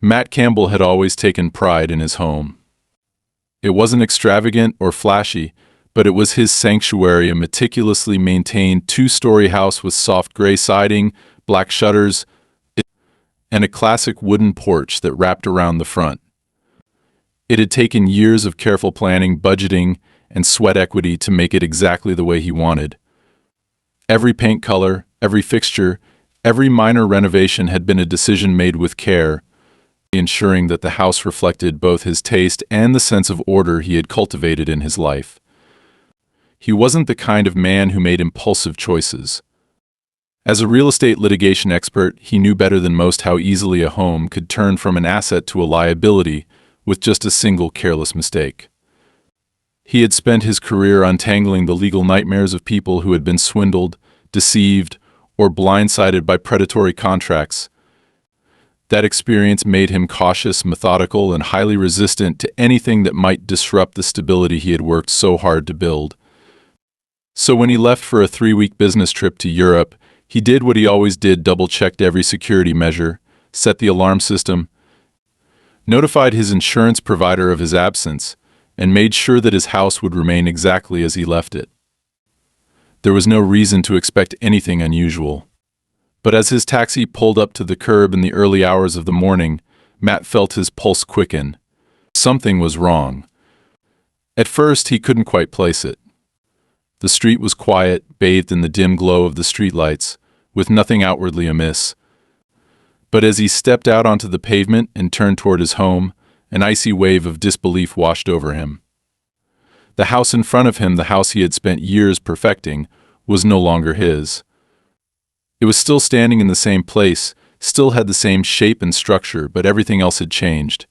Matt Campbell had always taken pride in his home. It wasn't extravagant or flashy, but it was his sanctuary, a meticulously maintained two-story house with soft gray siding, black shutters, and a classic wooden porch that wrapped around the front. It had taken years of careful planning, budgeting, and sweat equity to make it exactly the way he wanted. Every paint color, every fixture, every minor renovation had been a decision made with care, ensuring that the house reflected both his taste and the sense of order he had cultivated in his life. He wasn't the kind of man who made impulsive choices. As a real estate litigation expert, he knew better than most how easily a home could turn from an asset to a liability with just a single careless mistake. He had spent his career untangling the legal nightmares of people who had been swindled, deceived, or blindsided by predatory contracts. That experience made him cautious, methodical, and highly resistant to anything that might disrupt the stability he had worked so hard to build. So when he left for a 3-week business trip to Europe, he did what he always did: double-checked every security measure, set the alarm system, notified his insurance provider of his absence, and made sure that his house would remain exactly as he left it. There was no reason to expect anything unusual. But as his taxi pulled up to the curb in the early hours of the morning, Matt felt his pulse quicken. Something was wrong. At first, he couldn't quite place it. The street was quiet, bathed in the dim glow of the streetlights, with nothing outwardly amiss. But as he stepped out onto the pavement and turned toward his home, an icy wave of disbelief washed over him. The house in front of him, the house he had spent years perfecting, was no longer his. It was still standing in the same place, still had the same shape and structure, but everything else had changed.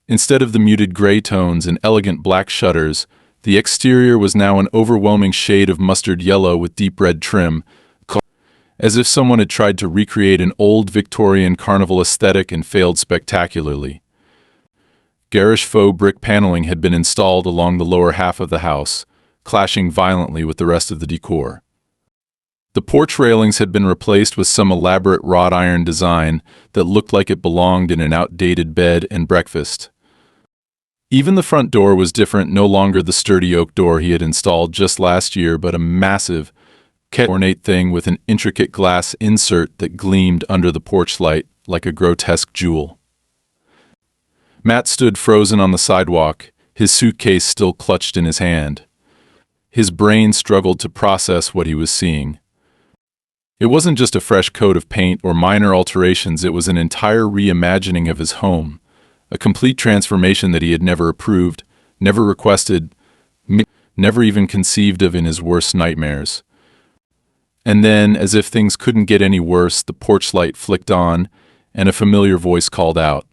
Instead of the muted gray tones and elegant black shutters, the exterior was now an overwhelming shade of mustard yellow with deep red trim, as if someone had tried to recreate an old Victorian carnival aesthetic and failed spectacularly. Garish faux brick paneling had been installed along the lower half of the house, clashing violently with the rest of the decor. The porch railings had been replaced with some elaborate wrought iron design that looked like it belonged in an outdated bed and breakfast. Even the front door was different, no longer the sturdy oak door he had installed just last year, but a massive, ornate thing with an intricate glass insert that gleamed under the porch light like a grotesque jewel. Matt stood frozen on the sidewalk, his suitcase still clutched in his hand. His brain struggled to process what he was seeing. It wasn't just a fresh coat of paint or minor alterations, it was an entire reimagining of his home, a complete transformation that he had never approved, never requested, never even conceived of in his worst nightmares. And then, as if things couldn't get any worse, the porch light flicked on, and a familiar voice called out,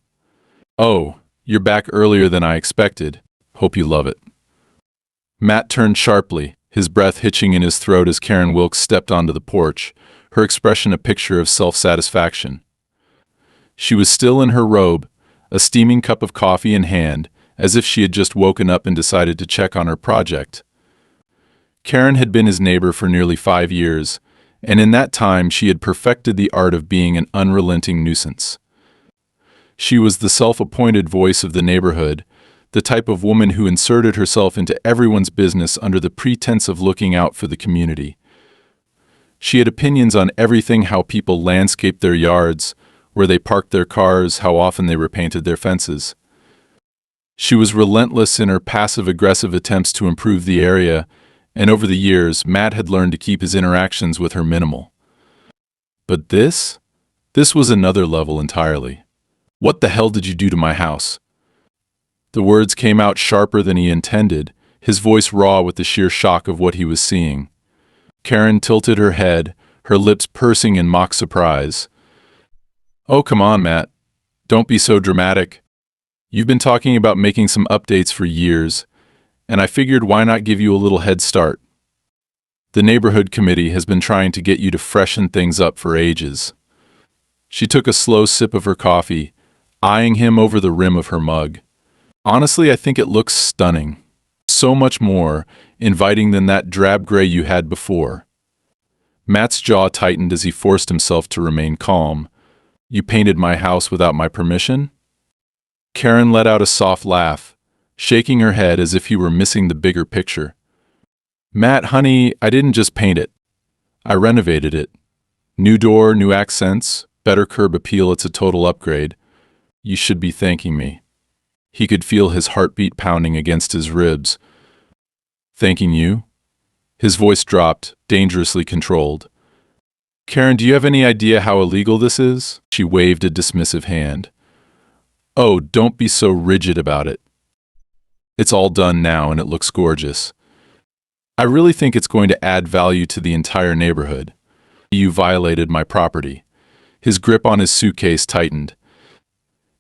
"Oh, you're back earlier than I expected. Hope you love it." Matt turned sharply, his breath hitching in his throat as Karen Wilkes stepped onto the porch, her expression a picture of self-satisfaction. She was still in her robe, a steaming cup of coffee in hand, as if she had just woken up and decided to check on her project. Karen had been his neighbor for nearly 5 years, and in that time she had perfected the art of being an unrelenting nuisance. She was the self-appointed voice of the neighborhood, the type of woman who inserted herself into everyone's business under the pretense of looking out for the community. She had opinions on everything: how people landscaped their yards, where they parked their cars, how often they repainted their fences. She was relentless in her passive-aggressive attempts to improve the area, and over the years, Matt had learned to keep his interactions with her minimal. But this was another level entirely. "What the hell did you do to my house?" The words came out sharper than he intended, his voice raw with the sheer shock of what he was seeing. Karen tilted her head, her lips pursing in mock surprise. "Oh, come on, Matt. Don't be so dramatic. You've been talking about making some updates for years, and I figured why not give you a little head start. The neighborhood committee has been trying to get you to freshen things up for ages." She took a slow sip of her coffee, eyeing him over the rim of her mug. "Honestly, I think it looks stunning. So much more inviting than that drab gray you had before." Matt's jaw tightened as he forced himself to remain calm. You painted my house without my permission? Karen let out a soft laugh, shaking her head as if he were missing the bigger picture. Matt, honey, I didn't just paint it. I renovated it. New door, new accents, better curb appeal, it's a total upgrade. You should be thanking me. He could feel his heartbeat pounding against his ribs. Thanking you? His voice dropped, dangerously controlled. Karen, do you have any idea how illegal this is? She waved a dismissive hand. Oh, don't be so rigid about it. It's all done now and it looks gorgeous. I really think it's going to add value to the entire neighborhood. You violated my property. His grip on his suitcase tightened.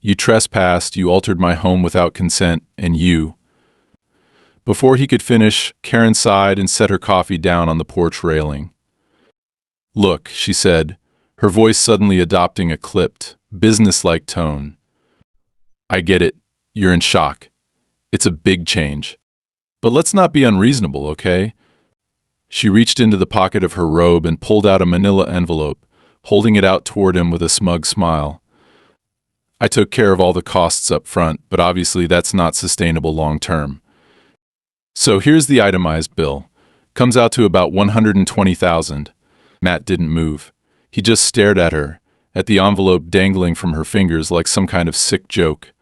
You trespassed, you altered my home without consent, and you... Before he could finish, Karen sighed and set her coffee down on the porch railing. Look, she said, her voice suddenly adopting a clipped, businesslike tone. I get it. You're in shock. It's a big change. But let's not be unreasonable, okay? She reached into the pocket of her robe and pulled out a manila envelope, holding it out toward him with a smug smile. I took care of all the costs up front, but obviously that's not sustainable long term. So here's the itemized bill. Comes out to about $120,000. Matt didn't move. He just stared at her, at the envelope dangling from her fingers like some kind of sick joke.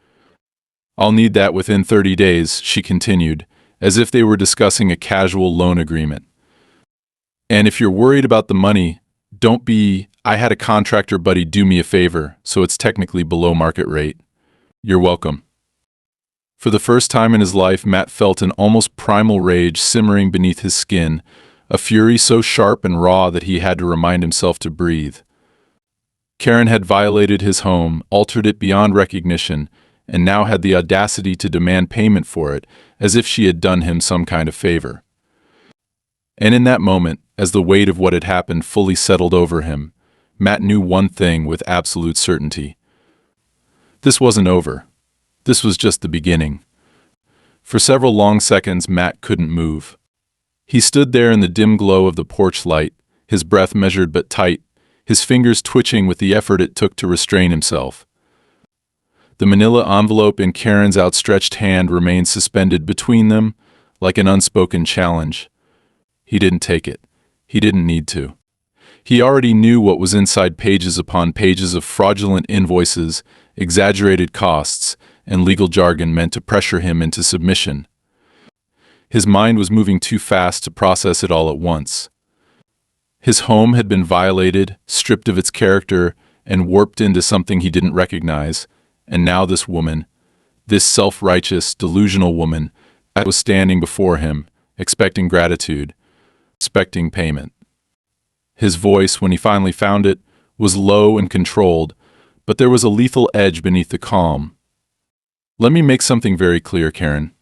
I'll need that within 30 days, she continued, as if they were discussing a casual loan agreement. And if you're worried about the money, don't be, I had a contractor buddy do me a favor, so it's technically below market rate. You're welcome. For the first time in his life, Matt felt an almost primal rage simmering beneath his skin, a fury so sharp and raw that he had to remind himself to breathe. Karen had violated his home, altered it beyond recognition, and now had the audacity to demand payment for it, as if she had done him some kind of favor. And in that moment, as the weight of what had happened fully settled over him, Matt knew one thing with absolute certainty. This wasn't over. This was just the beginning. For several long seconds, Matt couldn't move. He stood there in the dim glow of the porch light, his breath measured but tight, his fingers twitching with the effort it took to restrain himself. The manila envelope in Karen's outstretched hand remained suspended between them, like an unspoken challenge. He didn't take it. He didn't need to. He already knew what was inside pages upon pages of fraudulent invoices, exaggerated costs, and legal jargon meant to pressure him into submission. His mind was moving too fast to process it all at once. His home had been violated, stripped of its character, and warped into something he didn't recognize, and now this woman, this self-righteous, delusional woman, was standing before him, expecting gratitude, expecting payment. His voice, when he finally found it, was low and controlled, but there was a lethal edge beneath the calm. Let me make something very clear, Karen.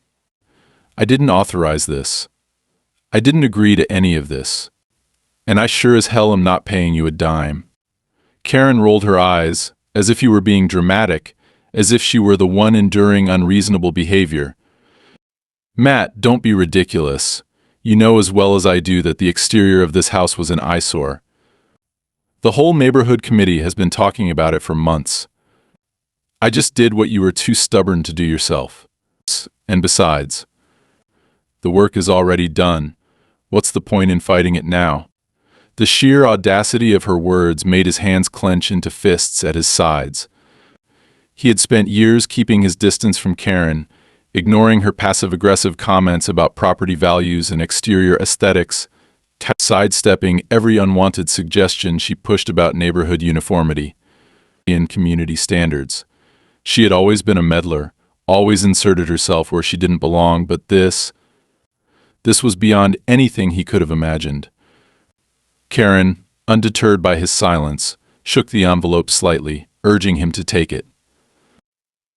I didn't authorize this. I didn't agree to any of this. And I sure as hell am not paying you a dime. Karen rolled her eyes, as if he were being dramatic, as if she were the one enduring unreasonable behavior. Matt, don't be ridiculous. You know as well as I do that the exterior of this house was an eyesore. The whole neighborhood committee has been talking about it for months. I just did what you were too stubborn to do yourself. And besides, the work is already done. What's the point in fighting it now? The sheer audacity of her words made his hands clench into fists at his sides. He had spent years keeping his distance from Karen, ignoring her passive-aggressive comments about property values and exterior aesthetics, sidestepping every unwanted suggestion she pushed about neighborhood uniformity and community standards. She had always been a meddler, always inserted herself where she didn't belong, but this was beyond anything he could have imagined. Karen, undeterred by his silence, shook the envelope slightly, urging him to take it.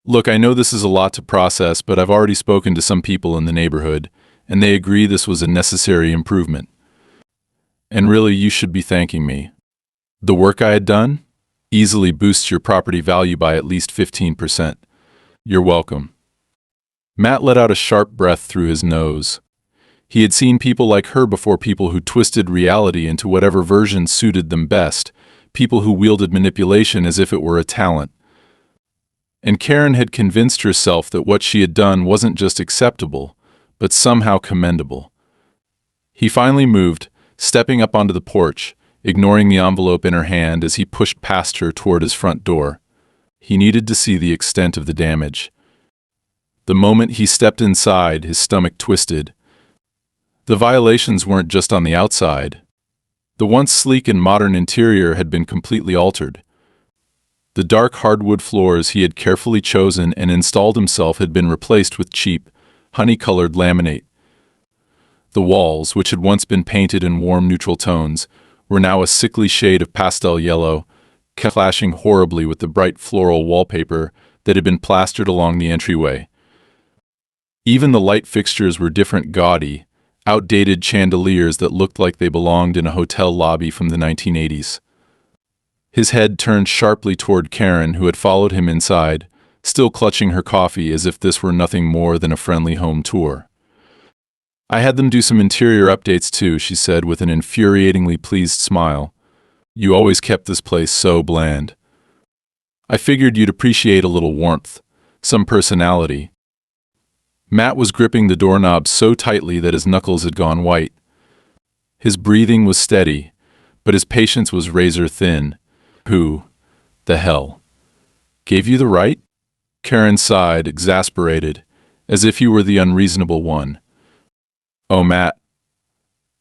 Look, I know this is a lot to process, but I've already spoken to some people in the neighborhood, and they agree this was a necessary improvement. And really, you should be thanking me. The work I had done easily boosts your property value by at least 15%. You're welcome. Matt let out a sharp breath through his nose. He had seen people like her before, people who twisted reality into whatever version suited them best, people who wielded manipulation as if it were a talent. And Karen had convinced herself that what she had done wasn't just acceptable, but somehow commendable. He finally moved, stepping up onto the porch, ignoring the envelope in her hand as he pushed past her toward his front door. He needed to see the extent of the damage. The moment he stepped inside, his stomach twisted. The violations weren't just on the outside. The once sleek and modern interior had been completely altered. The dark hardwood floors he had carefully chosen and installed himself had been replaced with cheap, honey-colored laminate. The walls, which had once been painted in warm neutral tones, were now a sickly shade of pastel yellow, clashing horribly with the bright floral wallpaper that had been plastered along the entryway. Even the light fixtures were different, gaudy, outdated chandeliers that looked like they belonged in a hotel lobby from the 1980s. His head turned sharply toward Karen, who had followed him inside, still clutching her coffee as if this were nothing more than a friendly home tour. "I had them do some interior updates too," she said with an infuriatingly pleased smile. "You always kept this place so bland. I figured you'd appreciate a little warmth, some personality." Matt was gripping the doorknob so tightly that his knuckles had gone white. His breathing was steady, but his patience was razor thin. "Who the hell gave you the right?" Karen sighed, exasperated, as if he were the unreasonable one. "Oh, Matt,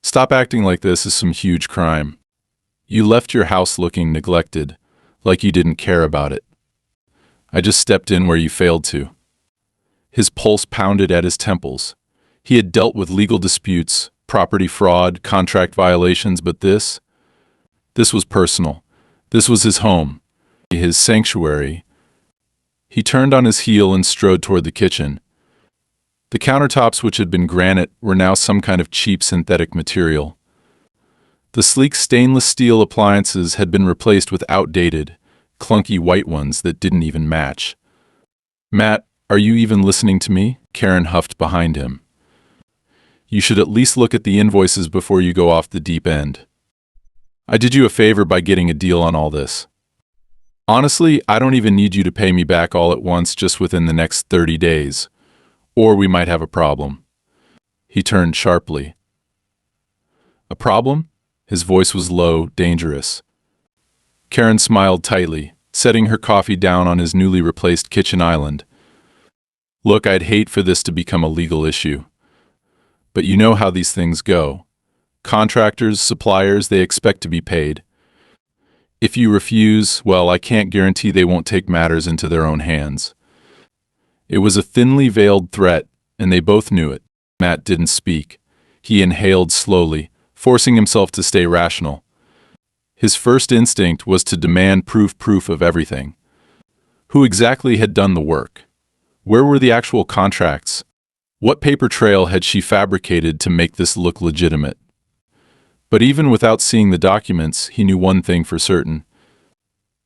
stop acting like this is some huge crime. You left your house looking neglected, like you didn't care about it. I just stepped in where you failed to." His pulse pounded at his temples. He had dealt with legal disputes, property fraud, contract violations, but this was personal. This was his home, his sanctuary. He turned on his heel and strode toward the kitchen. The countertops, which had been granite, were now some kind of cheap synthetic material. The sleek stainless steel appliances had been replaced with outdated, clunky white ones that didn't even match. "Matt, are you even listening to me?" Karen huffed behind him. "You should at least look at the invoices before you go off the deep end. I did you a favor by getting a deal on all this. Honestly, I don't even need you to pay me back all at once just within the next 30 days. Or we might have a problem." He turned sharply. "A problem?" His voice was low, dangerous. Karen smiled tightly, setting her coffee down on his newly replaced kitchen island. "Look, I'd hate for this to become a legal issue. But you know how these things go. Contractors, suppliers, they expect to be paid. If you refuse, well, I can't guarantee they won't take matters into their own hands." It was a thinly veiled threat, and they both knew it. Matt didn't speak. He inhaled slowly, forcing himself to stay rational. His first instinct was to demand proof of everything. Who exactly had done the work? Where were the actual contracts? What paper trail had she fabricated to make this look legitimate? But even without seeing the documents, he knew one thing for certain.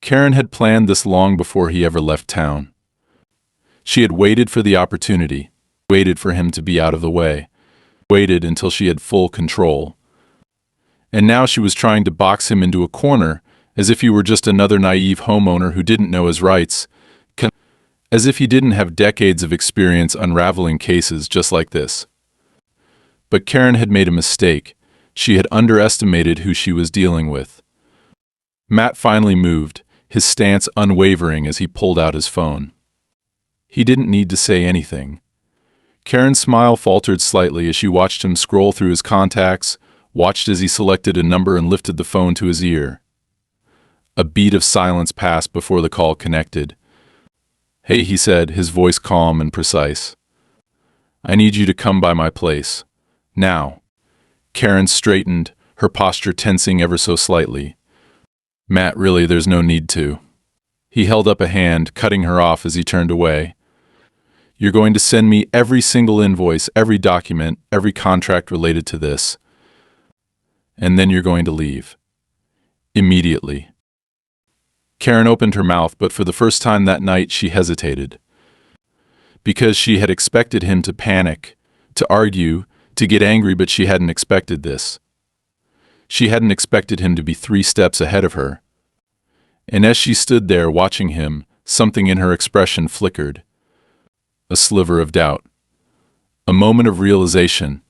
Karen had planned this long before he ever left town. She had waited for the opportunity, waited for him to be out of the way, waited until she had full control. And now she was trying to box him into a corner, as if he were just another naive homeowner who didn't know his rights, as if he didn't have decades of experience unraveling cases just like this. But Karen had made a mistake. She had underestimated who she was dealing with. Matt finally moved, his stance unwavering as he pulled out his phone. He didn't need to say anything. Karen's smile faltered slightly as she watched him scroll through his contacts, watched as he selected a number and lifted the phone to his ear. A beat of silence passed before the call connected. "Hey," he said, his voice calm and precise. "I need you to come by my place. Now." Karen straightened, her posture tensing ever so slightly. "Matt, really, there's no need to." He held up a hand, cutting her off as he turned away. "You're going to send me every single invoice, every document, every contract related to this. And then you're going to leave. Immediately." Karen opened her mouth, but for the first time that night she hesitated. Because she had expected him to panic, to argue, to get angry, but she hadn't expected this. She hadn't expected him to be 3 steps ahead of her, and as she stood there watching him, something in her expression flickered. A sliver of doubt. A moment of realization.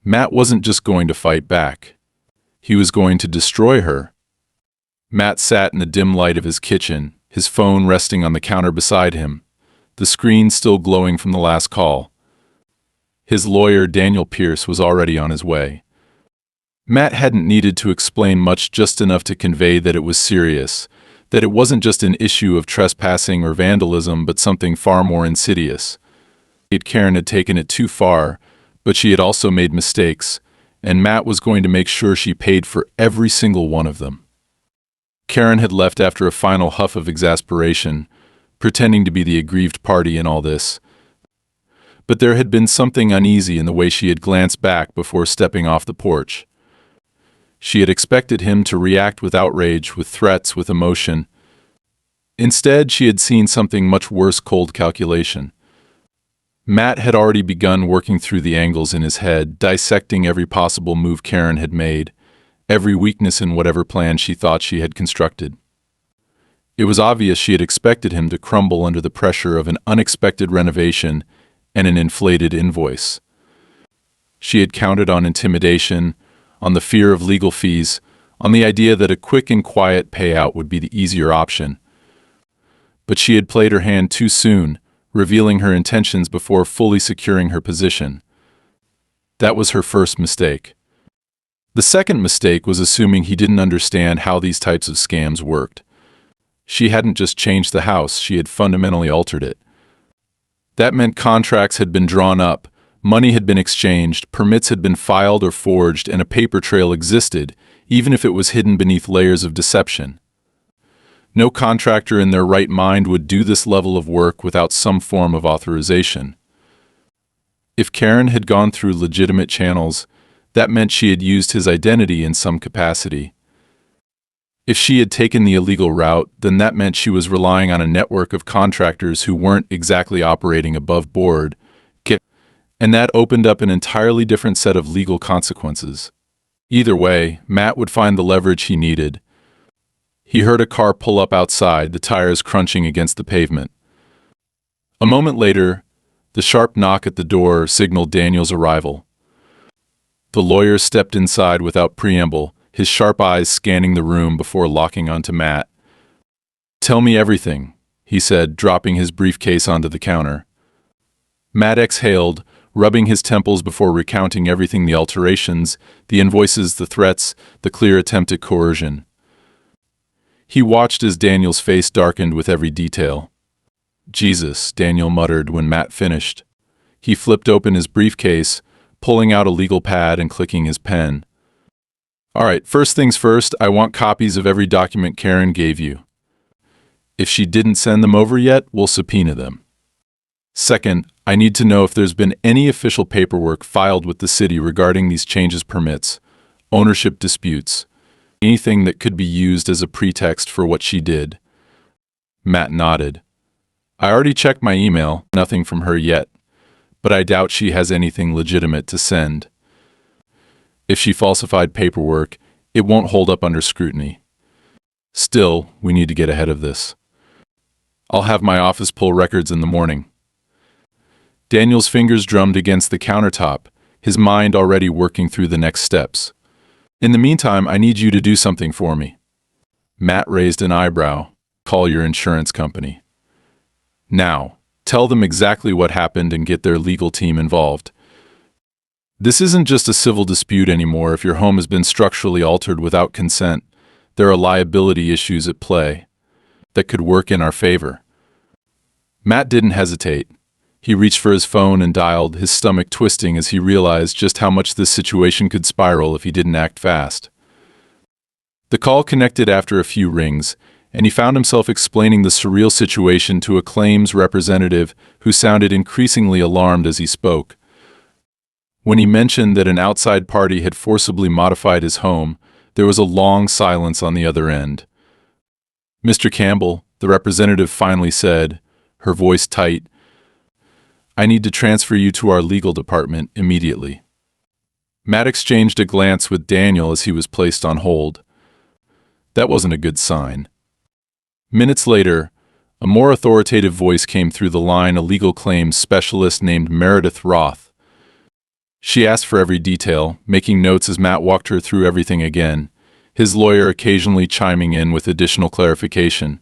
Matt wasn't just going to fight back. He was going to destroy her. Matt sat in the dim light of his kitchen, his phone resting on the counter beside him, the screen still glowing from the last call. His lawyer, Daniel Pierce, was already on his way. Matt hadn't needed to explain much, just enough to convey that it was serious, that it wasn't just an issue of trespassing or vandalism, but something far more insidious. Karen had taken it too far, but she had also made mistakes, and Matt was going to make sure she paid for every single one of them. Karen had left after a final huff of exasperation, pretending to be the aggrieved party in all this. But there had been something uneasy in the way she had glanced back before stepping off the porch. She had expected him to react with outrage, with threats, with emotion. Instead, she had seen something much worse: cold calculation. Matt had already begun working through the angles in his head, dissecting every possible move Karen had made, every weakness in whatever plan she thought she had constructed. It was obvious she had expected him to crumble under the pressure of an unexpected renovation and an inflated invoice. She had counted on intimidation, on the fear of legal fees, on the idea that a quick and quiet payout would be the easier option. But she had played her hand too soon, revealing her intentions before fully securing her position. That was her first mistake. The second mistake was assuming he didn't understand how these types of scams worked. She hadn't just changed the house, she had fundamentally altered it. That meant contracts had been drawn up, money had been exchanged, permits had been filed or forged, and a paper trail existed, even if it was hidden beneath layers of deception. No contractor in their right mind would do this level of work without some form of authorization. If Karen had gone through legitimate channels, that meant she had used his identity in some capacity. If she had taken the illegal route, then that meant she was relying on a network of contractors who weren't exactly operating above board, and that opened up an entirely different set of legal consequences. Either way, Matt would find the leverage he needed. He heard a car pull up outside, the tires crunching against the pavement. A moment later, the sharp knock at the door signaled Daniel's arrival. The lawyer stepped inside without preamble, his sharp eyes scanning the room before locking onto Matt. "Tell me everything," he said, dropping his briefcase onto the counter. Matt exhaled, rubbing his temples before recounting everything: the alterations, the invoices, the threats, the clear attempt at coercion. He watched as Daniel's face darkened with every detail. "Jesus," Daniel muttered when Matt finished. He flipped open his briefcase, pulling out a legal pad and clicking his pen. "All right, first things first, I want copies of every document Karen gave you. If she didn't send them over yet, we'll subpoena them. Second, I need to know if there's been any official paperwork filed with the city regarding these changes, permits, ownership disputes, anything that could be used as a pretext for what she did." Matt nodded. "I already checked my email, nothing from her yet, but I doubt she has anything legitimate to send. If she falsified paperwork, it won't hold up under scrutiny. Still, we need to get ahead of this. I'll have my office pull records in the morning." Daniel's fingers drummed against the countertop, his mind already working through the next steps. "In the meantime, I need you to do something for me." Matt raised an eyebrow. "Call your insurance company. Now, tell them exactly what happened and get their legal team involved. This isn't just a civil dispute anymore. If your home has been structurally altered without consent, there are liability issues at play that could work in our favor." Matt didn't hesitate. He reached for his phone and dialed, his stomach twisting as he realized just how much this situation could spiral if he didn't act fast. The call connected after a few rings, and he found himself explaining the surreal situation to a claims representative who sounded increasingly alarmed as he spoke. When he mentioned that an outside party had forcibly modified his home, there was a long silence on the other end. "Mr. Campbell," the representative finally said, her voice tight, "I need to transfer you to our legal department immediately." Matt exchanged a glance with Daniel as he was placed on hold. That wasn't a good sign. Minutes later, a more authoritative voice came through the line, a legal claims specialist named Meredith Roth. She asked for every detail, making notes as Matt walked her through everything again, his lawyer occasionally chiming in with additional clarification.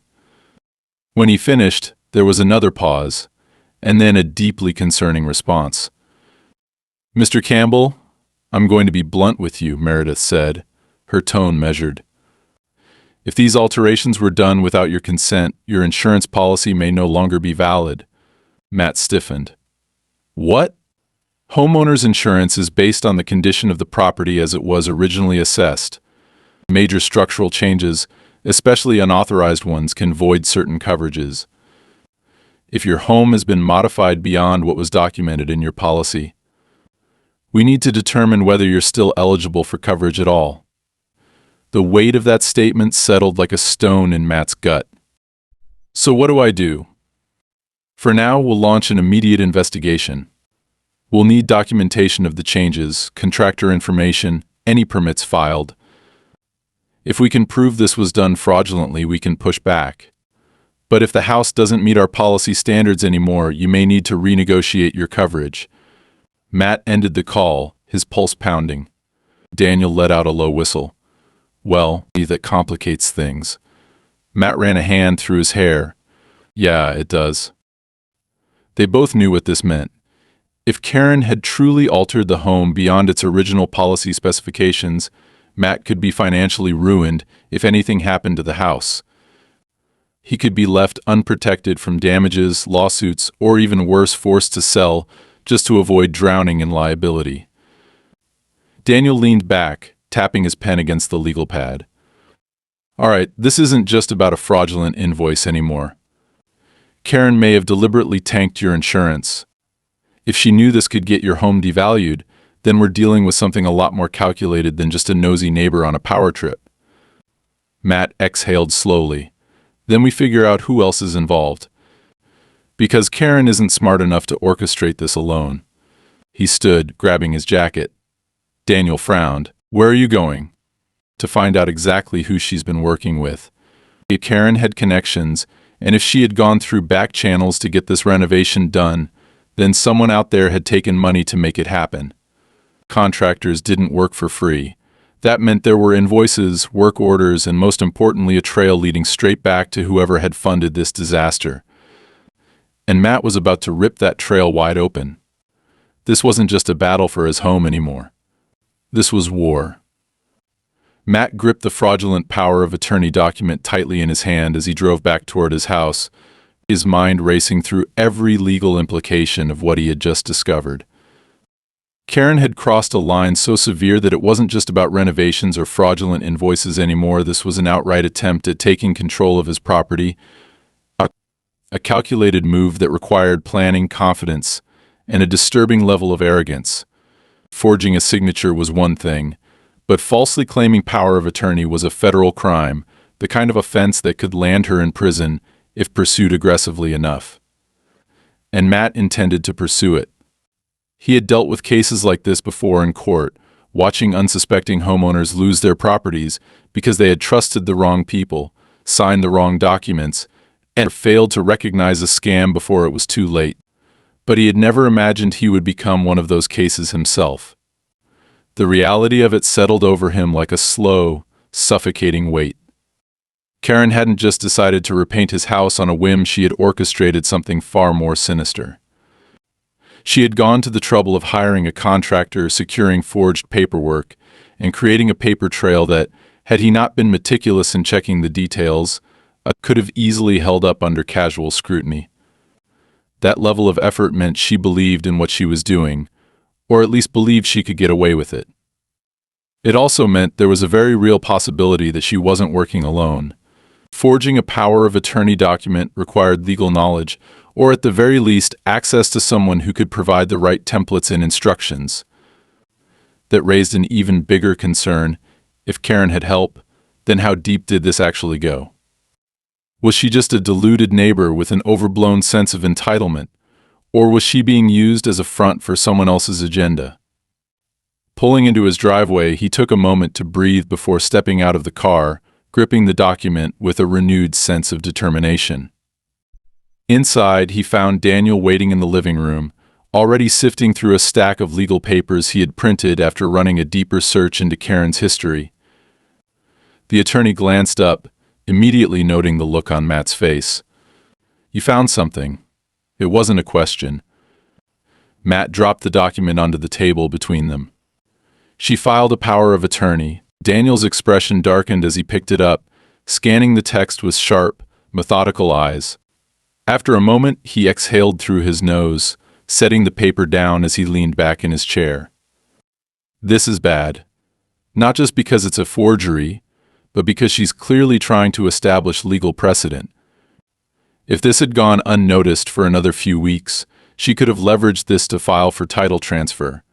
When he finished, there was another pause, and then a deeply concerning response. "Mr. Campbell, I'm going to be blunt with you," Meredith said, her tone measured. "If these alterations were done without your consent, your insurance policy may no longer be valid." Matt stiffened. "What?" "Homeowners insurance is based on the condition of the property as it was originally assessed. Major structural changes, especially unauthorized ones, can void certain coverages. If your home has been modified beyond what was documented in your policy, we need to determine whether you're still eligible for coverage at all." The weight of that statement settled like a stone in Matt's gut. "So what do I do?" "For now, we'll launch an immediate investigation. We'll need documentation of the changes, contractor information, any permits filed. If we can prove this was done fraudulently, we can push back. But if the house doesn't meet our policy standards anymore, you may need to renegotiate your coverage." Matt ended the call, his pulse pounding. Daniel let out a low whistle. "Well, that complicates things." Matt ran a hand through his hair. "Yeah, it does." They both knew what this meant. If Karen had truly altered the home beyond its original policy specifications, Matt could be financially ruined if anything happened to the house. He could be left unprotected from damages, lawsuits, or even worse, forced to sell just to avoid drowning in liability. Daniel leaned back, tapping his pen against the legal pad. "All right, this isn't just about a fraudulent invoice anymore. Karen may have deliberately tanked your insurance. If she knew this could get your home devalued, then we're dealing with something a lot more calculated than just a nosy neighbor on a power trip." Matt exhaled slowly. "Then we figure out who else is involved. Because Karen isn't smart enough to orchestrate this alone." He stood, grabbing his jacket. Daniel frowned. "Where are you going?" "To find out exactly who she's been working with. If Karen had connections, and if she had gone through back channels to get this renovation done, then someone out there had taken money to make it happen. Contractors didn't work for free. That meant there were invoices, work orders, and most importantly, a trail leading straight back to whoever had funded this disaster. And Matt was about to rip that trail wide open. This wasn't just a battle for his home anymore. This was war. Matt gripped the fraudulent power of attorney document tightly in his hand as he drove back toward his house, his mind racing through every legal implication of what he had just discovered. Karen had crossed a line so severe that it wasn't just about renovations or fraudulent invoices anymore. This was an outright attempt at taking control of his property, a calculated move that required planning, confidence, and a disturbing level of arrogance. Forging a signature was one thing, but falsely claiming power of attorney was a federal crime, the kind of offense that could land her in prison if pursued aggressively enough. And Matt intended to pursue it. He had dealt with cases like this before in court, watching unsuspecting homeowners lose their properties because they had trusted the wrong people, signed the wrong documents, and failed to recognize a scam before it was too late. But he had never imagined he would become one of those cases himself. The reality of it settled over him like a slow, suffocating weight. Karen hadn't just decided to repaint his house on a whim, she had orchestrated something far more sinister. She had gone to the trouble of hiring a contractor, securing forged paperwork, and creating a paper trail that, had he not been meticulous in checking the details, could have easily held up under casual scrutiny. That level of effort meant she believed in what she was doing, or at least believed she could get away with it. It also meant there was a very real possibility that she wasn't working alone. Forging a power of attorney document required legal knowledge, or at the very least, access to someone who could provide the right templates and instructions. That raised an even bigger concern. If Karen had help, then how deep did this actually go? Was she just a deluded neighbor with an overblown sense of entitlement, or was she being used as a front for someone else's agenda? Pulling into his driveway, he took a moment to breathe before stepping out of the car, gripping the document with a renewed sense of determination. Inside, he found Daniel waiting in the living room, already sifting through a stack of legal papers he had printed after running a deeper search into Karen's history. The attorney glanced up, immediately noting the look on Matt's face. "You found something." It wasn't a question. Matt dropped the document onto the table between them. She filed a power of attorney. Daniel's expression darkened as he picked it up, scanning the text with sharp, methodical eyes. After a moment, he exhaled through his nose, setting the paper down as he leaned back in his chair. "This is bad. Not just because it's a forgery, but because she's clearly trying to establish legal precedent. If this had gone unnoticed for another few weeks, she could have leveraged this to file for title transfer."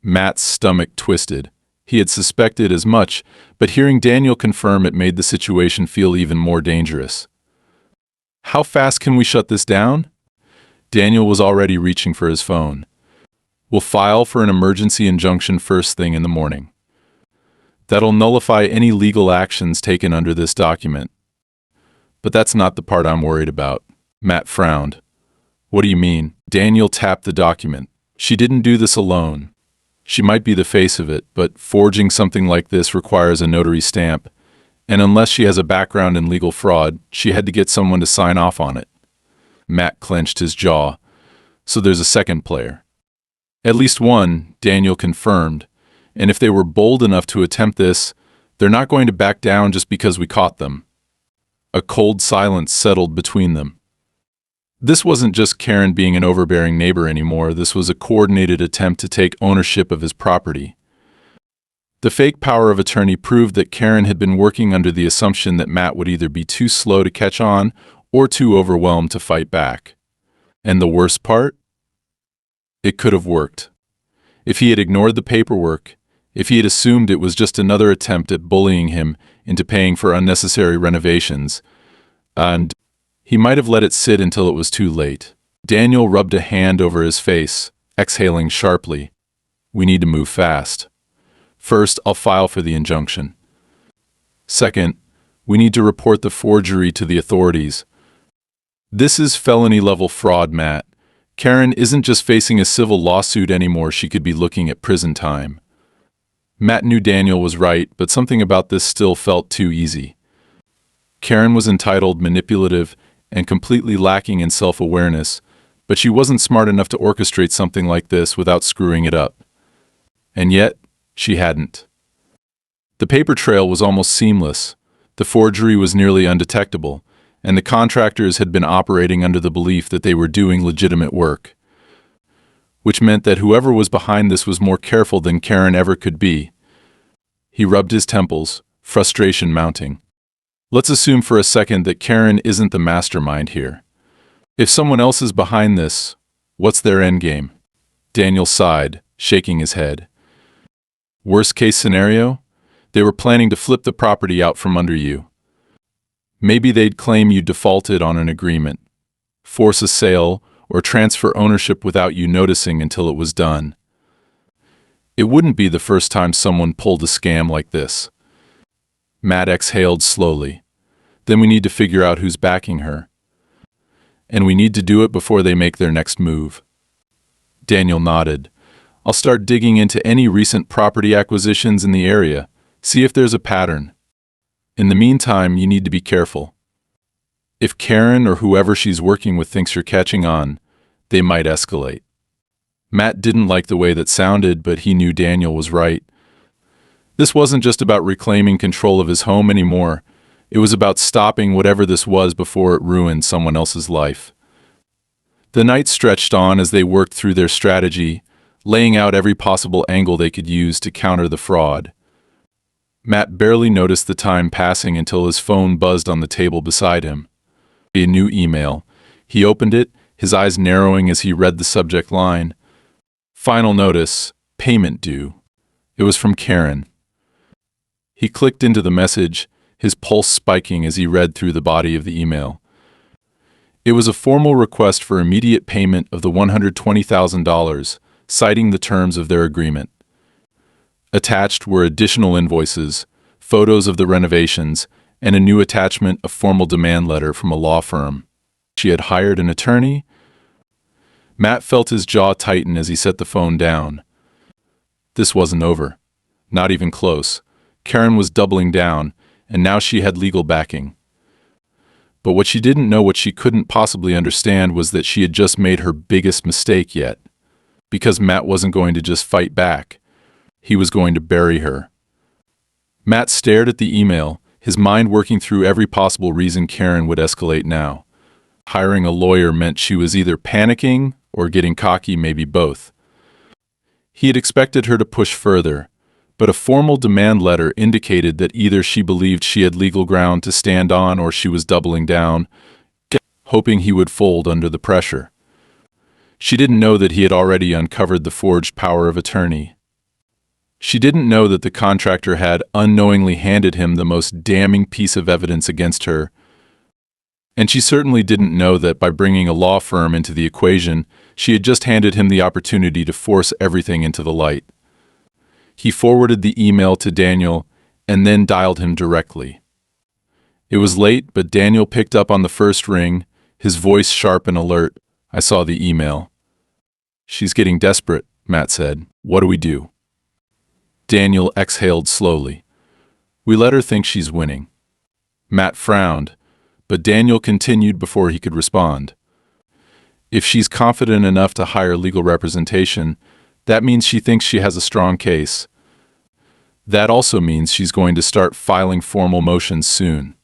Matt's stomach twisted. He had suspected as much, but hearing Daniel confirm it made the situation feel even more dangerous. "How fast can we shut this down?" Daniel was already reaching for his phone. "We'll file for an emergency injunction first thing in the morning. That'll nullify any legal actions taken under this document." "But that's not the part I'm worried about." Matt frowned. "What do you mean?" Daniel tapped the document. "She didn't do this alone. She might be the face of it, but forging something like this requires a notary stamp, and unless she has a background in legal fraud, she had to get someone to sign off on it." Matt clenched his jaw. "So there's a second player." "At least one," Daniel confirmed, "and if they were bold enough to attempt this, they're not going to back down just because we caught them." A cold silence settled between them. This wasn't just Karen being an overbearing neighbor anymore. This was a coordinated attempt to take ownership of his property. The fake power of attorney proved that Karen had been working under the assumption that Matt would either be too slow to catch on or too overwhelmed to fight back. And the worst part? It could have worked. If he had ignored the paperwork, if he had assumed it was just another attempt at bullying him into paying for unnecessary renovations, and he might have let it sit until it was too late. Daniel rubbed a hand over his face, exhaling sharply. "We need to move fast. First, I'll file for the injunction. Second, we need to report the forgery to the authorities. This is felony-level fraud, Matt. Karen isn't just facing a civil lawsuit anymore, she could be looking at prison time." Matt knew Daniel was right, but something about this still felt too easy. Karen was entitled, manipulative, and completely lacking in self-awareness, but she wasn't smart enough to orchestrate something like this without screwing it up. And yet, she hadn't. The paper trail was almost seamless. The forgery was nearly undetectable, and the contractors had been operating under the belief that they were doing legitimate work, which meant that whoever was behind this was more careful than Karen ever could be. He rubbed his temples, frustration mounting. Let's assume for a second that Karen isn't the mastermind here. If someone else is behind this, what's their endgame? Daniel sighed, shaking his head. Worst case scenario? They were planning to flip the property out from under you. Maybe they'd claim you defaulted on an agreement, force a sale, or transfer ownership without you noticing until it was done. It wouldn't be the first time someone pulled a scam like this. Matt exhaled slowly. Then we need to figure out who's backing her. And we need to do it before they make their next move. Daniel nodded. I'll start digging into any recent property acquisitions in the area, see if there's a pattern. In the meantime, you need to be careful. If Karen or whoever she's working with thinks you're catching on, they might escalate. Matt didn't like the way that sounded, but he knew Daniel was right. This wasn't just about reclaiming control of his home anymore. It was about stopping whatever this was before it ruined someone else's life. The night stretched on as they worked through their strategy, laying out every possible angle they could use to counter the fraud. Matt barely noticed the time passing until his phone buzzed on the table beside him. A new email. He opened it, his eyes narrowing as he read the subject line. Final notice, payment due. It was from Karen. He clicked into the message, his pulse spiking as he read through the body of the email. It was a formal request for immediate payment of the $120,000, citing the terms of their agreement. Attached were additional invoices, photos of the renovations, and a new attachment, a formal demand letter from a law firm. She had hired an attorney. Matt felt his jaw tighten as he set the phone down. This wasn't over. Not even close. Karen was doubling down, and now she had legal backing. But what she didn't know, what she couldn't possibly understand, was that she had just made her biggest mistake yet. Because Matt wasn't going to just fight back. He was going to bury her. Matt stared at the email, his mind working through every possible reason Karen would escalate now. Hiring a lawyer meant she was either panicking or getting cocky, maybe both. He had expected her to push further, but a formal demand letter indicated that either she believed she had legal ground to stand on or she was doubling down, hoping he would fold under the pressure. She didn't know that he had already uncovered the forged power of attorney. She didn't know that the contractor had unknowingly handed him the most damning piece of evidence against her. And she certainly didn't know that by bringing a law firm into the equation, she had just handed him the opportunity to force everything into the light. He forwarded the email to Daniel and then dialed him directly. It was late, but Daniel picked up on the first ring, his voice sharp and alert. "I saw the email." "She's getting desperate," Matt said. "What do we do?" Daniel exhaled slowly. "We let her think she's winning." Matt frowned, but Daniel continued before he could respond. "If she's confident enough to hire legal representation, that means she thinks she has a strong case. That also means she's going to start filing formal motions soon."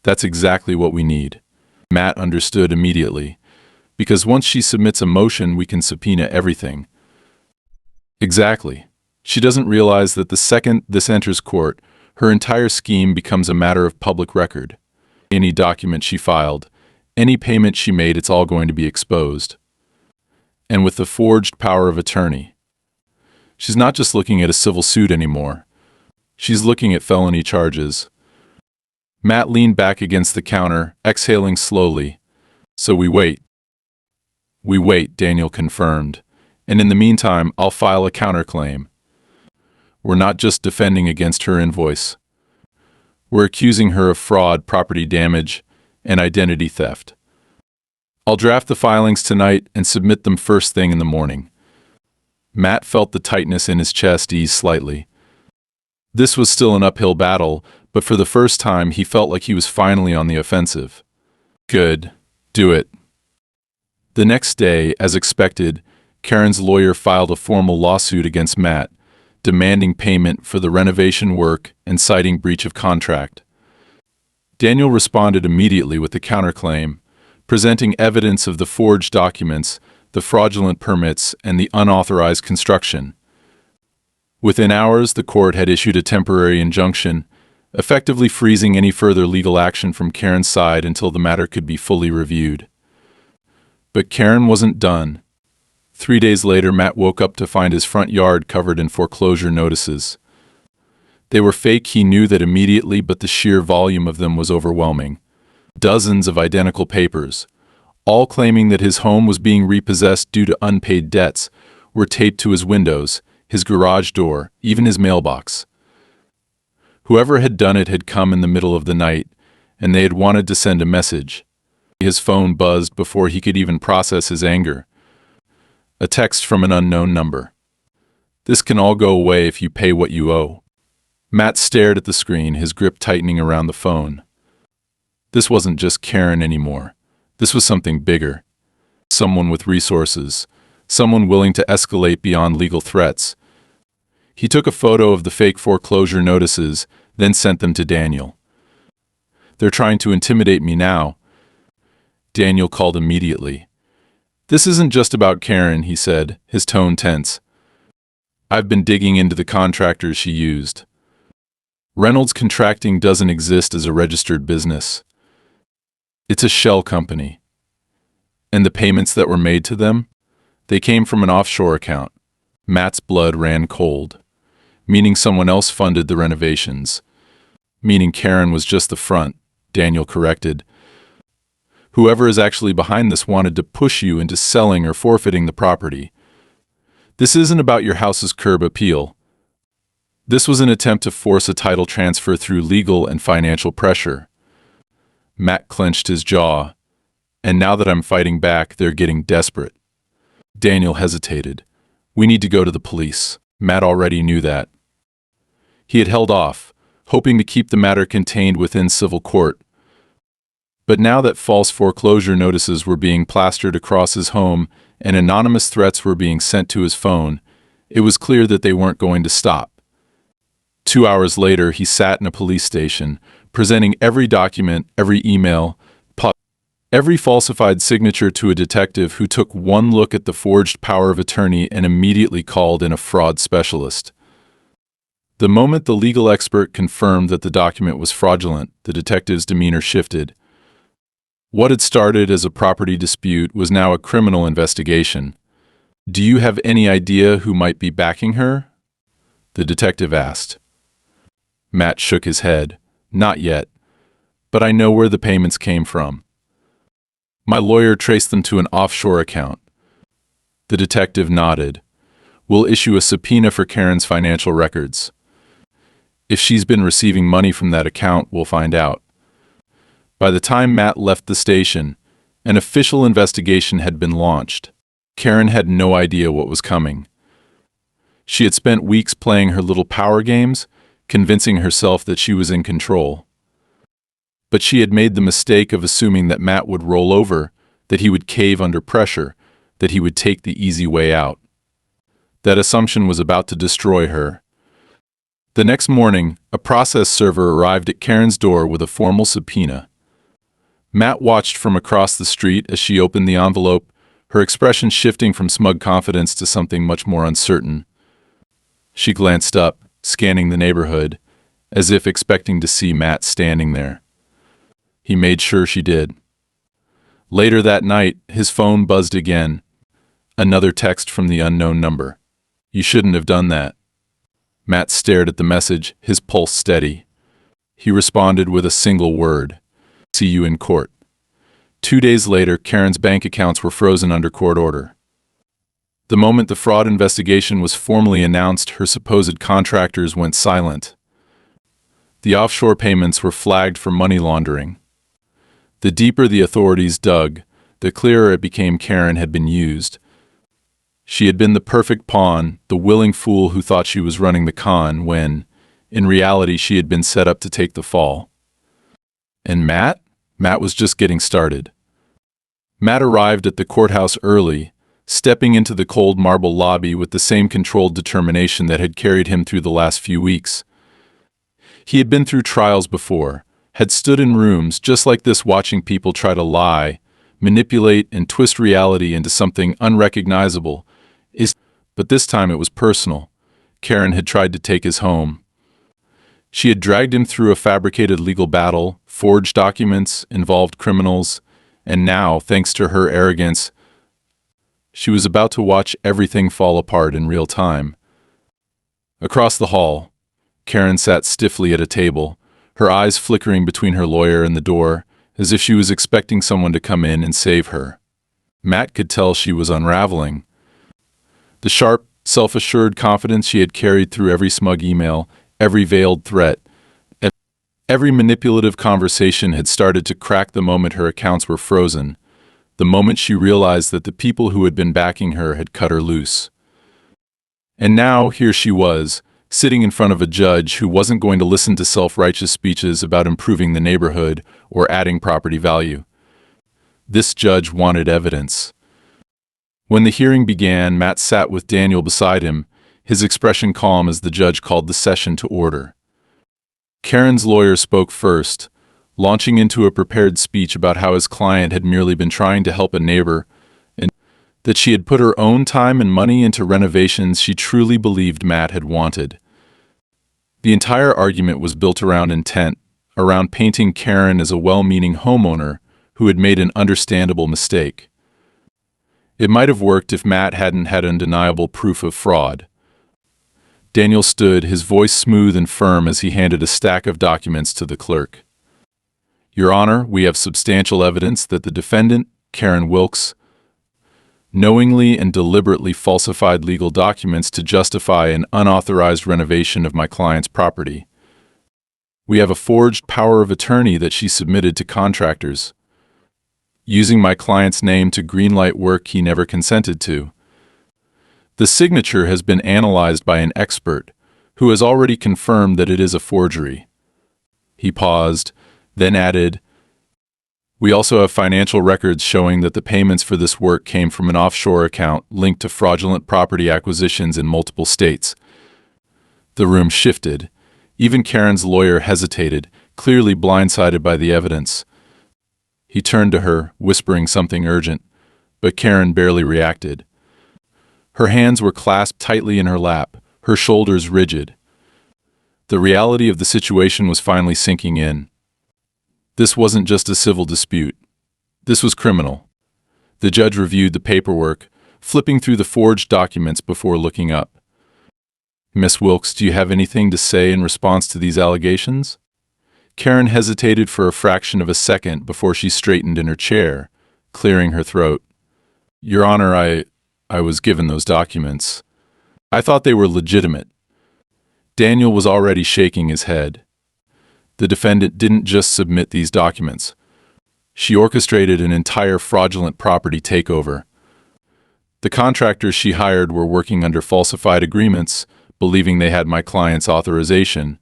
"That's exactly what we need." Matt understood immediately. "Because once she submits a motion, we can subpoena everything." "Exactly. She doesn't realize that the second this enters court, her entire scheme becomes a matter of public record. Any document she filed, any payment she made, it's all going to be exposed. And with the forged power of attorney, she's not just looking at a civil suit anymore. She's looking at felony charges." Matt leaned back against the counter, exhaling slowly. "So we wait." "We wait," Daniel confirmed. "And in the meantime, I'll file a counterclaim. We're not just defending against her invoice. We're accusing her of fraud, property damage, and identity theft. I'll draft the filings tonight and submit them first thing in the morning." Matt felt the tightness in his chest ease slightly. This was still an uphill battle, but for the first time he felt like he was finally on the offensive. "Good. Do it." The next day, as expected, Karen's lawyer filed a formal lawsuit against Matt, demanding payment for the renovation work and citing breach of contract. Daniel responded immediately with a counterclaim, presenting evidence of the forged documents, the fraudulent permits, and the unauthorized construction. Within hours, the court had issued a temporary injunction, effectively freezing any further legal action from Karen's side until the matter could be fully reviewed. But Karen wasn't done. 3 days later, Matt woke up to find his front yard covered in foreclosure notices. They were fake, he knew that immediately, but the sheer volume of them was overwhelming. Dozens of identical papers, all claiming that his home was being repossessed due to unpaid debts, were taped to his windows, his garage door, even his mailbox. Whoever had done it had come in the middle of the night, and they had wanted to send a message. His phone buzzed before he could even process his anger. A text from an unknown number. "This can all go away if you pay what you owe." Matt stared at the screen, his grip tightening around the phone. This wasn't just Karen anymore. This was something bigger. Someone with resources. Someone willing to escalate beyond legal threats. He took a photo of the fake foreclosure notices, then sent them to Daniel. "They're trying to intimidate me now." Daniel called immediately. "This isn't just about Karen," he said, his tone tense. "I've been digging into the contractors she used. Reynolds Contracting doesn't exist as a registered business. It's a shell company. And the payments that were made to them, they came from an offshore account." Matt's blood ran cold. "Meaning someone else funded the renovations." "Meaning Karen was just the front," Daniel corrected. "Whoever is actually behind this wanted to push you into selling or forfeiting the property. This isn't about your house's curb appeal. This was an attempt to force a title transfer through legal and financial pressure. Matt clenched his jaw. And now that I'm fighting back, they're getting desperate. Daniel hesitated. We need to go to the police. Matt already knew that. He had held off, hoping to keep the matter contained within civil court. But now that false foreclosure notices were being plastered across his home and anonymous threats were being sent to his phone, it was clear that they weren't going to stop. 2 hours later, he sat in a police station, presenting every document, every email, every falsified signature to a detective who took one look at the forged power of attorney and immediately called in a fraud specialist. The moment the legal expert confirmed that the document was fraudulent, the detective's demeanor shifted. What had started as a property dispute was now a criminal investigation. Do you have any idea who might be backing her? The detective asked. Matt shook his head. Not yet. But I know where the payments came from. My lawyer traced them to an offshore account. The detective nodded. We'll issue a subpoena for Karen's financial records. If she's been receiving money from that account, we'll find out. By the time Matt left the station, an official investigation had been launched. Karen had no idea what was coming. She had spent weeks playing her little power games, convincing herself that she was in control. But she had made the mistake of assuming that Matt would roll over, that he would cave under pressure, that he would take the easy way out. That assumption was about to destroy her. The next morning, a process server arrived at Karen's door with a formal subpoena. Matt watched from across the street as she opened the envelope, her expression shifting from smug confidence to something much more uncertain. She glanced up, scanning the neighborhood, as if expecting to see Matt standing there. He made sure she did. Later that night, his phone buzzed again. Another text from the unknown number. You shouldn't have done that. Matt stared at the message, his pulse steady. He responded with a single word. See you in court. 2 days later, Karen's bank accounts were frozen under court order. The moment the fraud investigation was formally announced, her supposed contractors went silent. The offshore payments were flagged for money laundering. The deeper the authorities dug, the clearer it became Karen had been used. She had been the perfect pawn, the willing fool who thought she was running the con when, in reality, she had been set up to take the fall. And Matt? Matt was just getting started. Matt arrived at the courthouse early, stepping into the cold marble lobby with the same controlled determination that had carried him through the last few weeks. He had been through trials before, had stood in rooms just like this watching people try to lie, manipulate and twist reality into something unrecognizable. But this time it was personal. Karen had tried to take his home. She had dragged him through a fabricated legal battle, forged documents, involved criminals, and now, thanks to her arrogance, she was about to watch everything fall apart in real time. Across the hall, Karen sat stiffly at a table, her eyes flickering between her lawyer and the door, as if she was expecting someone to come in and save her. Matt could tell she was unraveling. The sharp, self-assured confidence she had carried through every smug email, every veiled threat, every manipulative conversation had started to crack the moment her accounts were frozen, the moment she realized that the people who had been backing her had cut her loose. And now, here she was, sitting in front of a judge who wasn't going to listen to self-righteous speeches about improving the neighborhood or adding property value. This judge wanted evidence. When the hearing began, Matt sat with Daniel beside him, his expression calm as the judge called the session to order. Karen's lawyer spoke first, launching into a prepared speech about how his client had merely been trying to help a neighbor and that she had put her own time and money into renovations she truly believed Matt had wanted. The entire argument was built around intent, around painting Karen as a well-meaning homeowner who had made an understandable mistake. It might have worked if Matt hadn't had undeniable proof of fraud. Daniel stood, his voice smooth and firm as he handed a stack of documents to the clerk. Your Honor, we have substantial evidence that the defendant, Karen Wilkes, knowingly and deliberately falsified legal documents to justify an unauthorized renovation of my client's property. We have a forged power of attorney that she submitted to contractors, using my client's name to greenlight work he never consented to. The signature has been analyzed by an expert, who has already confirmed that it is a forgery." He paused, then added, "We also have financial records showing that the payments for this work came from an offshore account linked to fraudulent property acquisitions in multiple states." The room shifted. Even Karen's lawyer hesitated, clearly blindsided by the evidence. He turned to her, whispering something urgent, but Karen barely reacted. Her hands were clasped tightly in her lap, her shoulders rigid. The reality of the situation was finally sinking in. This wasn't just a civil dispute. This was criminal. The judge reviewed the paperwork, flipping through the forged documents before looking up. "Miss Wilkes, do you have anything to say in response to these allegations?" Karen hesitated for a fraction of a second before she straightened in her chair, clearing her throat. "Your Honor, I was given those documents. I thought they were legitimate." Daniel was already shaking his head. The defendant didn't just submit these documents. She orchestrated an entire fraudulent property takeover. The contractors she hired were working under falsified agreements, believing they had my client's authorization.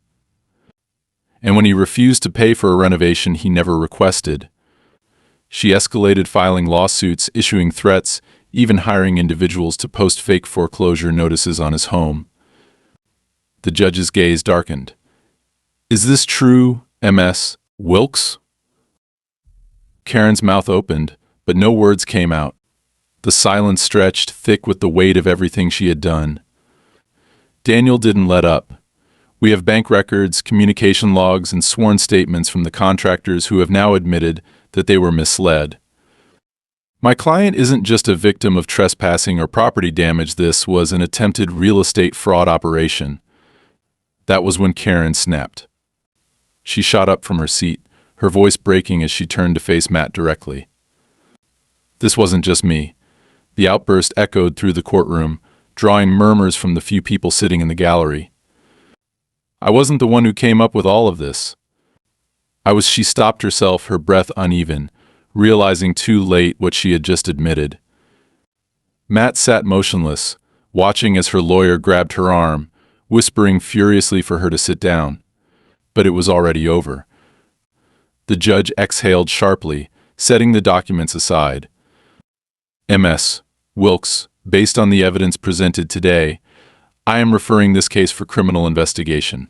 And when he refused to pay for a renovation he never requested, she escalated, filing lawsuits, issuing threats, even hiring individuals to post fake foreclosure notices on his home. The judge's gaze darkened. "Is this true, Ms. Wilkes?" Karen's mouth opened, but no words came out. The silence stretched, thick with the weight of everything she had done. Daniel didn't let up. "We have bank records, communication logs, and sworn statements from the contractors who have now admitted that they were misled. My client isn't just a victim of trespassing or property damage. This was an attempted real estate fraud operation." That was when Karen snapped. She shot up from her seat, her voice breaking as she turned to face Matt directly. "This wasn't just me." The outburst echoed through the courtroom, drawing murmurs from the few people sitting in the gallery. "I wasn't the one who came up with all of this. She stopped herself, her breath uneven, realizing too late what she had just admitted. Matt sat motionless, watching as her lawyer grabbed her arm, whispering furiously for her to sit down. But it was already over. The judge exhaled sharply, setting the documents aside. "Ms. Wilkes, based on the evidence presented today, I am referring this case for criminal investigation.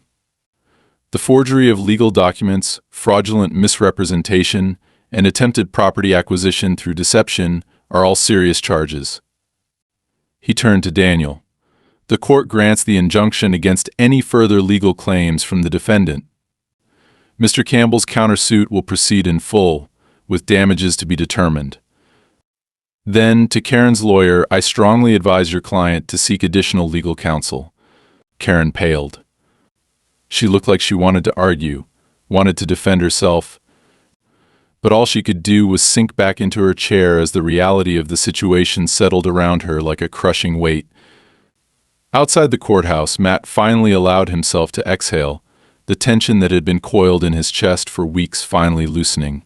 The forgery of legal documents, fraudulent misrepresentation, and attempted property acquisition through deception are all serious charges." He turned to Daniel. "The court grants the injunction against any further legal claims from the defendant. Mr. Campbell's countersuit will proceed in full, with damages to be determined. Then, to Karen's lawyer, I strongly advise your client to seek additional legal counsel." Karen paled. She looked like she wanted to argue, wanted to defend herself, but all she could do was sink back into her chair as the reality of the situation settled around her like a crushing weight. Outside the courthouse, Matt finally allowed himself to exhale, the tension that had been coiled in his chest for weeks finally loosening.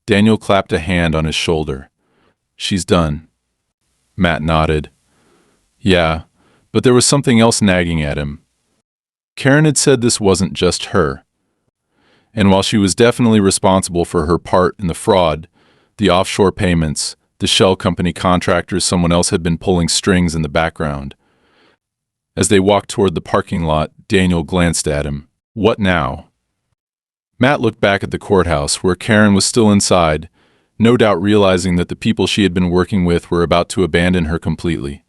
Daniel clapped a hand on his shoulder. "She's done." Matt nodded. "Yeah, but there was something else nagging at him. Karen had said this wasn't just her. And while she was definitely responsible for her part in the fraud, the offshore payments, the shell company contractors, someone else had been pulling strings in the background." As they walked toward the parking lot, Daniel glanced at him. "What now?" Matt looked back at the courthouse, where Karen was still inside, no doubt realizing that the people she had been working with were about to abandon her completely.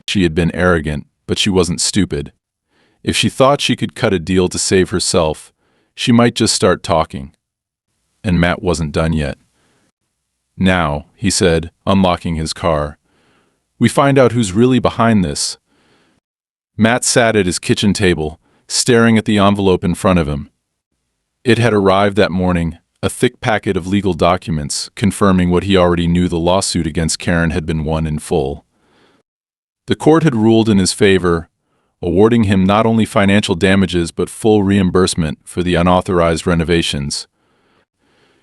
She had been arrogant, but she wasn't stupid. If she thought she could cut a deal to save herself, she might just start talking. And Matt wasn't done yet. "Now," he said, unlocking his car, "we find out who's really behind this." Matt sat at his kitchen table, staring at the envelope in front of him. It had arrived that morning, a thick packet of legal documents confirming what he already knew: the lawsuit against Karen had been won in full. The court had ruled in his favor, awarding him not only financial damages but full reimbursement for the unauthorized renovations.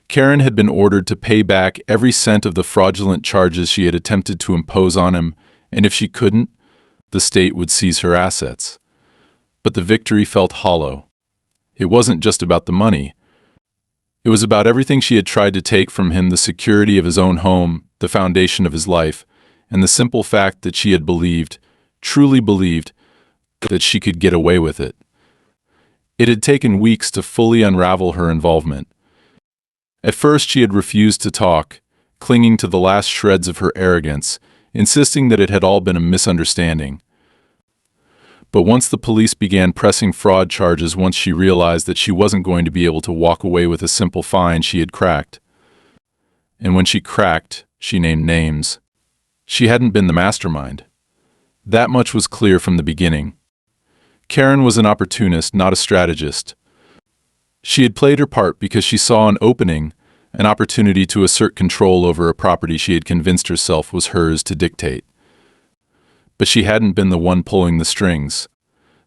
Karen had been ordered to pay back every cent of the fraudulent charges she had attempted to impose on him, and if she couldn't, the state would seize her assets. But the victory felt hollow. It wasn't just about the money. It was about everything she had tried to take from him: the security of his own home, the foundation of his life, and the simple fact that she had believed, truly believed, that she could get away with it. It had taken weeks to fully unravel her involvement. At first she had refused to talk, clinging to the last shreds of her arrogance, insisting that it had all been a misunderstanding. But once the police began pressing fraud charges, once she realized that she wasn't going to be able to walk away with a simple fine, she had cracked. And when she cracked, she named names. She hadn't been the mastermind. That much was clear from the beginning. Karen was an opportunist, not a strategist. She had played her part because she saw an opening, an opportunity to assert control over a property she had convinced herself was hers to dictate. But she hadn't been the one pulling the strings.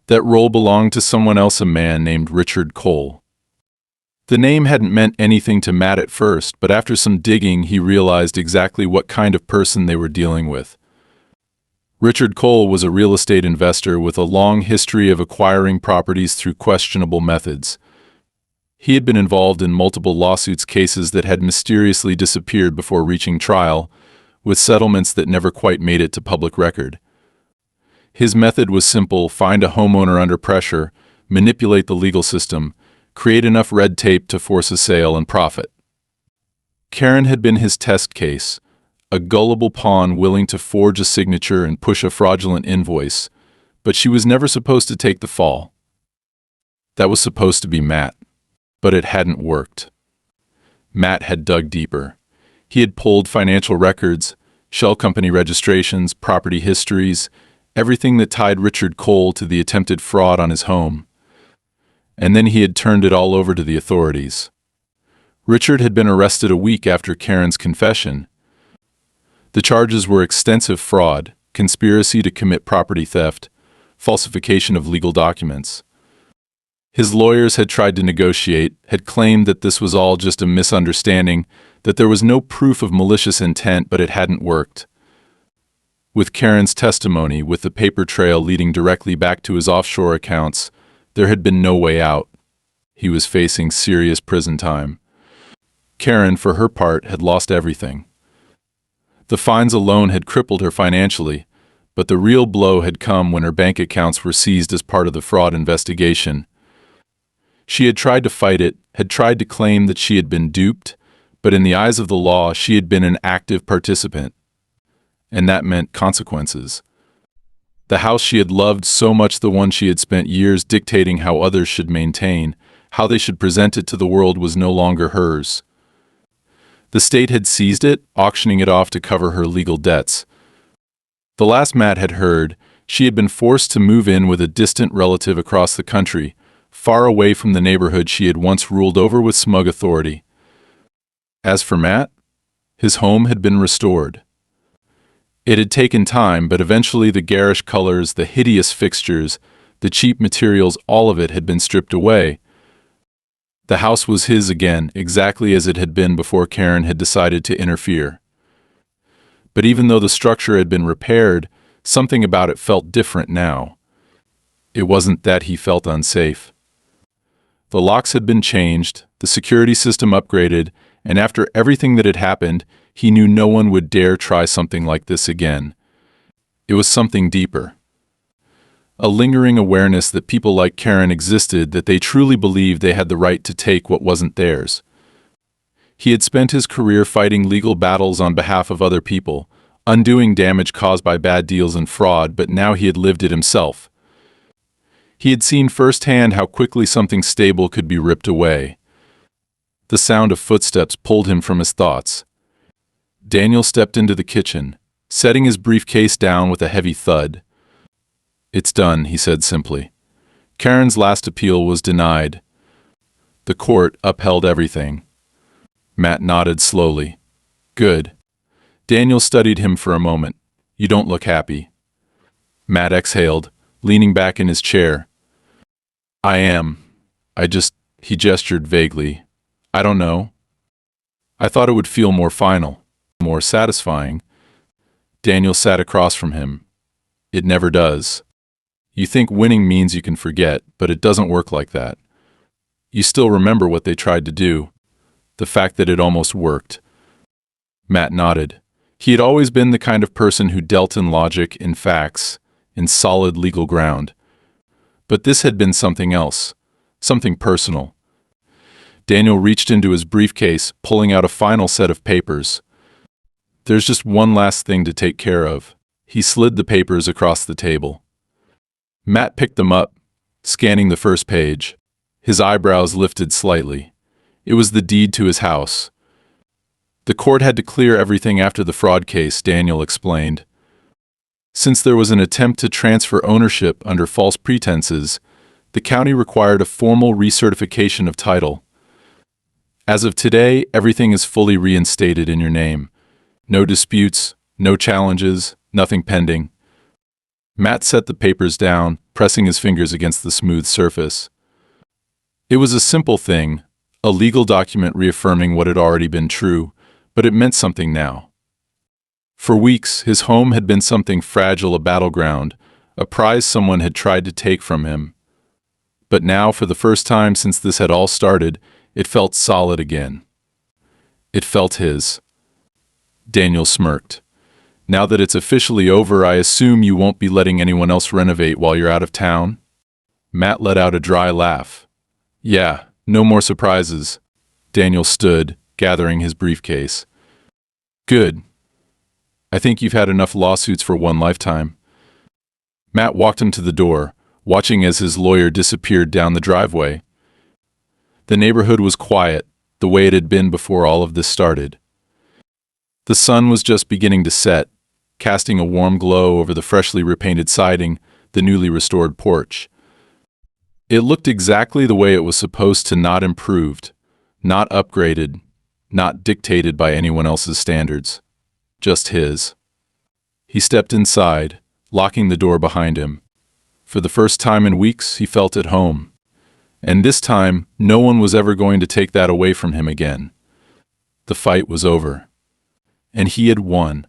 That role belonged to someone else, a man named Richard Cole. The name hadn't meant anything to Matt at first, but after some digging he realized exactly what kind of person they were dealing with. Richard Cole was a real estate investor with a long history of acquiring properties through questionable methods. He had been involved in multiple lawsuits, cases that had mysteriously disappeared before reaching trial, with settlements that never quite made it to public record. His method was simple: find a homeowner under pressure, manipulate the legal system, create enough red tape to force a sale and profit. Karen had been his test case, a gullible pawn willing to forge a signature and push a fraudulent invoice, but she was never supposed to take the fall. That was supposed to be Matt. But it hadn't worked. Matt had dug deeper. He had pulled financial records, shell company registrations, property histories, everything that tied Richard Cole to the attempted fraud on his home. And then he had turned it all over to the authorities. Richard had been arrested a week after Karen's confession. The charges were extensive fraud, conspiracy to commit property theft, falsification of legal documents. His lawyers had tried to negotiate, had claimed that this was all just a misunderstanding, that there was no proof of malicious intent, but it hadn't worked. With Karen's testimony, with the paper trail leading directly back to his offshore accounts, there had been no way out. He was facing serious prison time. Karen, for her part, had lost everything. The fines alone had crippled her financially, but the real blow had come when her bank accounts were seized as part of the fraud investigation. She had tried to fight it, had tried to claim that she had been duped, but in the eyes of the law, she had been an active participant. And that meant consequences. The house she had loved so much, the one she had spent years dictating how others should maintain, how they should present it to the world, was no longer hers. The state had seized it, auctioning it off to cover her legal debts. The last Matt had heard, she had been forced to move in with a distant relative across the country, far away from the neighborhood she had once ruled over with smug authority. As for Matt, his home had been restored. It had taken time, but eventually the garish colors, the hideous fixtures, the cheap materials, all of it had been stripped away. The house was his again, exactly as it had been before Karen had decided to interfere. But even though the structure had been repaired, something about it felt different now. It wasn't that he felt unsafe. The locks had been changed, the security system upgraded, and after everything that had happened, he knew no one would dare try something like this again. It was something deeper. A lingering awareness that people like Karen existed, that they truly believed they had the right to take what wasn't theirs. He had spent his career fighting legal battles on behalf of other people, undoing damage caused by bad deals and fraud, but now he had lived it himself. He had seen firsthand how quickly something stable could be ripped away. The sound of footsteps pulled him from his thoughts. Daniel stepped into the kitchen, setting his briefcase down with a heavy thud. "It's done," he said simply. Karen's last appeal was denied. The court upheld everything. Matt nodded slowly. Good. Daniel studied him for a moment. You don't look happy. Matt exhaled, leaning back in his chair. I am. He gestured vaguely. I don't know. I thought it would feel more final, more satisfying. Daniel sat across from him. It never does. You think winning means you can forget, but it doesn't work like that. You still remember what they tried to do, the fact that it almost worked. Matt nodded. He had always been the kind of person who dealt in logic, in facts, in solid legal ground. But this had been something else, something personal. Daniel reached into his briefcase, pulling out a final set of papers. There's just one last thing to take care of. He slid the papers across the table. Matt picked them up, scanning the first page. His eyebrows lifted slightly. It was the deed to his house. The court had to clear everything after the fraud case, Daniel explained. Since there was an attempt to transfer ownership under false pretenses, the county required a formal recertification of title. As of today, everything is fully reinstated in your name. No disputes, no challenges, nothing pending. Matt set the papers down, pressing his fingers against the smooth surface. It was a simple thing, a legal document reaffirming what had already been true, but it meant something now. For weeks, his home had been something fragile, a battleground, a prize someone had tried to take from him. But now, for the first time since this had all started, it felt solid again. It felt his. Daniel smirked. Now that it's officially over, I assume you won't be letting anyone else renovate while you're out of town? Matt let out a dry laugh. Yeah, no more surprises. Daniel stood, gathering his briefcase. Good. I think you've had enough lawsuits for one lifetime. Matt walked him to the door, watching as his lawyer disappeared down the driveway. The neighborhood was quiet, the way it had been before all of this started. The sun was just beginning to set, casting a warm glow over the freshly repainted siding, the newly restored porch. It looked exactly the way it was supposed to, not improved, not upgraded, not dictated by anyone else's standards. Just his. He stepped inside, locking the door behind him. For the first time in weeks, he felt at home. And this time, no one was ever going to take that away from him again. The fight was over. And he had won.